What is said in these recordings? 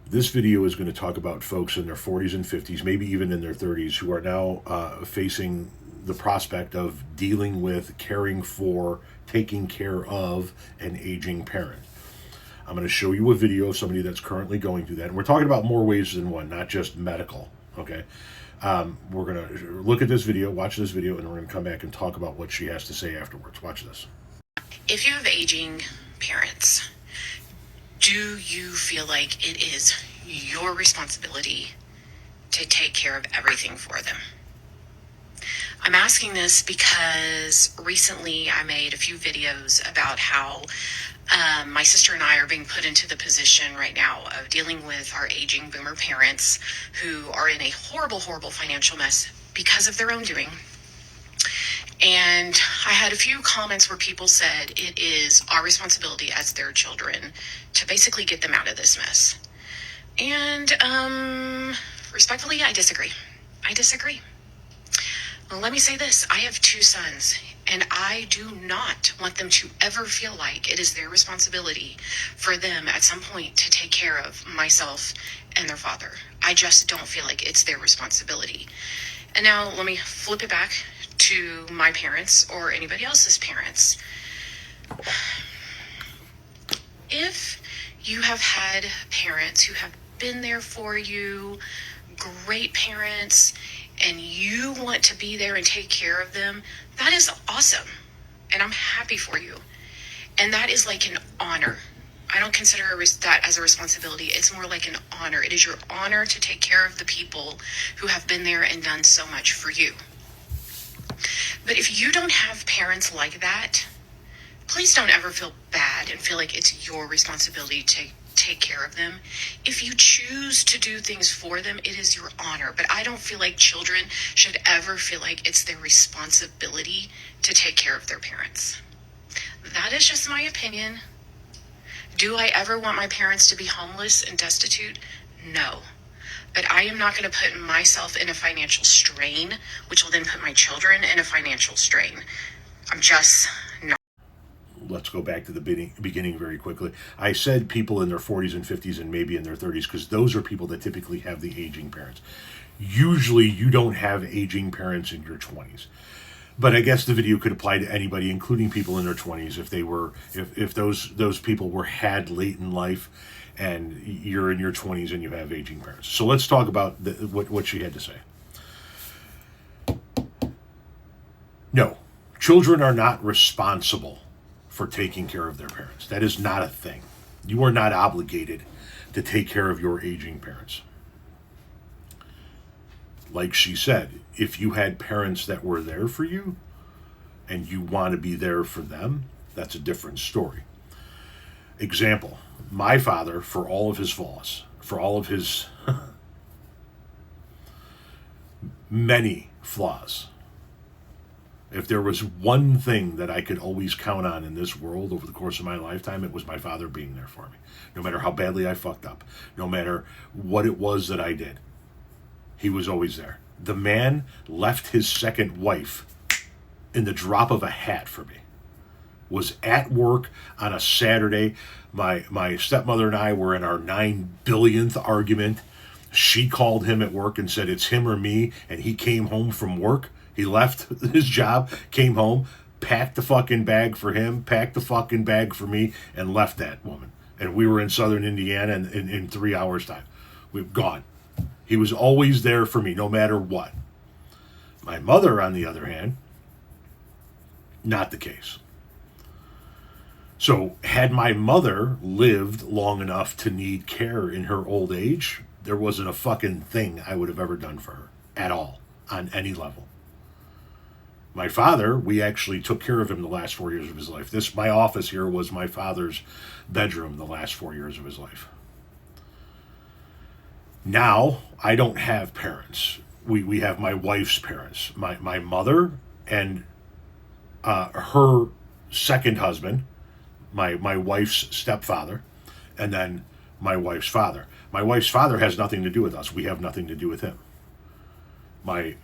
This video is going to talk about folks in their 40s and 50s, maybe even in their 30s, who are now facing the prospect of dealing with, caring for, taking care of an aging parent. I'm going to show you a video of somebody that's currently going through that. And we're talking about more ways than one, not just medical, okay? We're going to look at this video, watch this video, and we're going to come back and talk about what she has to say afterwards. Watch this. If you have aging parents, do you feel like it is your responsibility to take care of everything for them? I'm asking this because recently I made a few videos about how my sister and I are being put into the position right now of dealing with our aging boomer parents who are in a horrible, horrible financial mess because of their own doing. And I had a few comments where people said it is our responsibility as their children to basically get them out of this mess. And respectfully, I disagree. Well, let me say this. I have 2 sons, and I do not want them to ever feel like it is their responsibility for them at some point to take care of myself and their father. I just don't feel like it's their responsibility. And now let me flip it back to my parents or anybody else's parents. If you have had parents who have been there for you, great parents, and you want to be there and take care of them, that is awesome. And I'm happy for you. And that is like an honor. I don't consider that as a responsibility. It's more like an honor. It is your honor to take care of the people who have been there and done so much for you. But if you don't have parents like that, please don't ever feel bad and feel like it's your responsibility to take care of them. If you choose to do things for them, it is your honor. But I don't feel like children should ever feel like it's their responsibility to take care of their parents. That is just my opinion. Do I ever want my parents to be homeless and destitute? No. But I am not going to put myself in a financial strain, which will then put my children in a financial strain. I'm just not. Let's go back to the beginning very quickly. I said people in their 40s and 50s and maybe in their 30s because those are people that typically have the aging parents. Usually you don't have aging parents in your 20s. But I guess the video could apply to anybody, including people in their 20s, if those people were had late in life and you're in your 20s and you have aging parents. So let's talk about what she had to say. No, children are not responsible for taking care of their parents. That is not a thing. You are not obligated to take care of your aging parents. Like she said, if you had parents that were there for you and you want to be there for them, that's a different story. Example, my father, for all of his flaws, for all of his many flaws, if there was one thing that I could always count on in this world over the course of my lifetime, it was my father being there for me. No matter how badly I fucked up, no matter what it was that I did, he was always there. The man left his second wife in the drop of a hat for me. Was at work on a Saturday. My stepmother and I were in our 9 billionth argument. She called him at work and said it's him or me, and he came home from work. He left his job, came home, packed the fucking bag for him, packed the fucking bag for me, and left that woman. And we were in southern Indiana in 3 hours' time. We've gone. He was always there for me, no matter what. My mother, on the other hand, not the case. So had my mother lived long enough to need care in her old age, there wasn't a fucking thing I would have ever done for her at all, on any level. My father, we actually took care of him the last 4 years of his life. My office here was my father's bedroom the last 4 years of his life. Now, I don't have parents. We have my wife's parents. My mother and her second husband, my wife's stepfather, and then my wife's father. My wife's father has nothing to do with us. We have nothing to do with him. My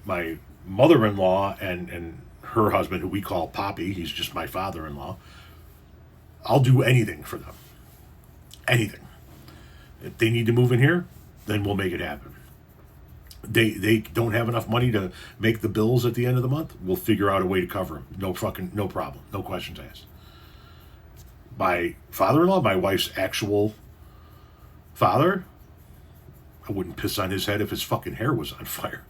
mother-in-law and her husband, who we call Poppy, he's just my father-in-law, I'll do anything for them. Anything. If they need to move in here, then we'll make it happen. They don't have enough money to make the bills at the end of the month, we'll figure out a way to cover them. No problem. No questions asked. My father-in-law, my wife's actual father, I wouldn't piss on his head if his fucking hair was on fire.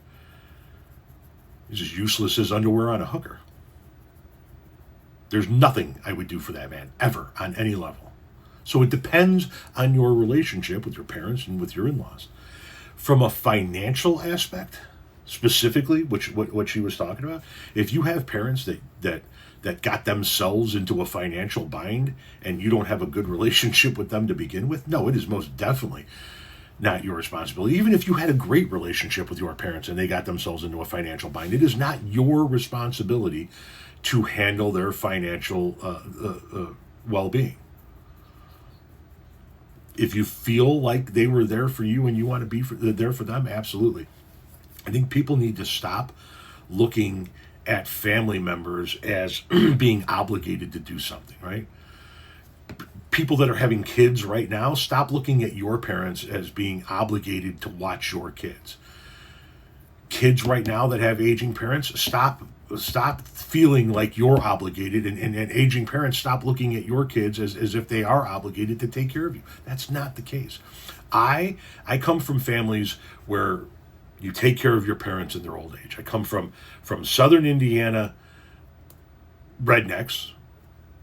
He's as useless as underwear on a hooker. There's nothing I would do for that man, ever, on any level. So it depends on your relationship with your parents and with your in-laws. From a financial aspect, specifically, what she was talking about, if you have parents that got themselves into a financial bind and you don't have a good relationship with them to begin with, no, it is most definitely not your responsibility. Even if you had a great relationship with your parents and they got themselves into a financial bind, it is not your responsibility to handle their financial well-being. If you feel like they were there for you and you want to be there for them, absolutely. I think people need to stop looking at family members as being obligated to do something, right? People that are having kids right now, stop looking at your parents as being obligated to watch your kids. Kids right now that have aging parents, stop feeling like you're obligated, and aging parents, stop looking at your kids as if they are obligated to take care of you. That's not the case. I come from families where you take care of your parents in their old age. I come from southern Indiana rednecks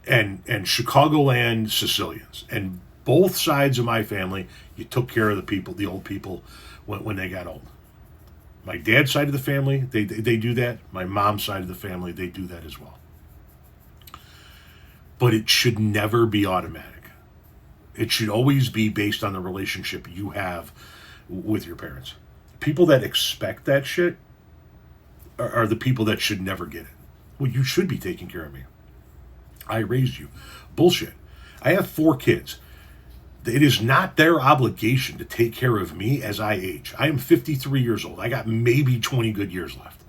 and Chicagoland Sicilians. And both sides of my family, you took care of the old people when they got old. My dad's side of the family, they do that. My mom's side of the family, they do that as well. But it should never be automatic. It should always be based on the relationship you have with your parents. People that expect that shit are the people that should never get it. Well, you should be taking care of me. I raised you. Bullshit. I have 4 kids. It is not their obligation to take care of me as I age. I am 53 years old. I got maybe 20 good years left.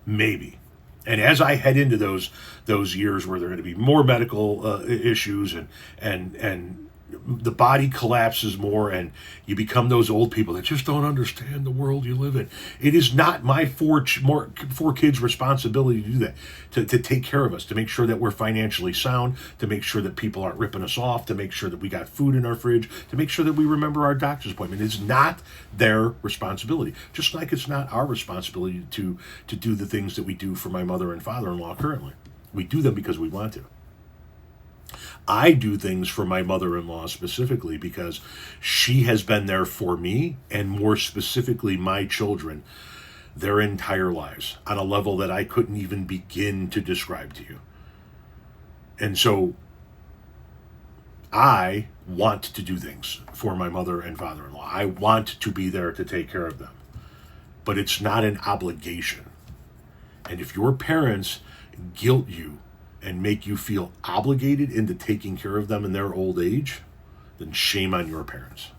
Maybe. And as I head into those years where there are going to be more medical issues and the body collapses more and you become those old people that just don't understand the world you live in. It is not my 4 kids' responsibility to do that, to take care of us, to make sure that we're financially sound, to make sure that people aren't ripping us off, to make sure that we got food in our fridge, to make sure that we remember our doctor's appointment. It's not their responsibility. Just like it's not our responsibility to do the things that we do for my mother and father-in-law currently. We do them because we want to. I do things for my mother-in-law specifically because she has been there for me, and more specifically my children, their entire lives on a level that I couldn't even begin to describe to you. And so I want to do things for my mother and father-in-law. I want to be there to take care of them. But it's not an obligation. And if your parents guilt you and make you feel obligated into taking care of them in their old age, then shame on your parents.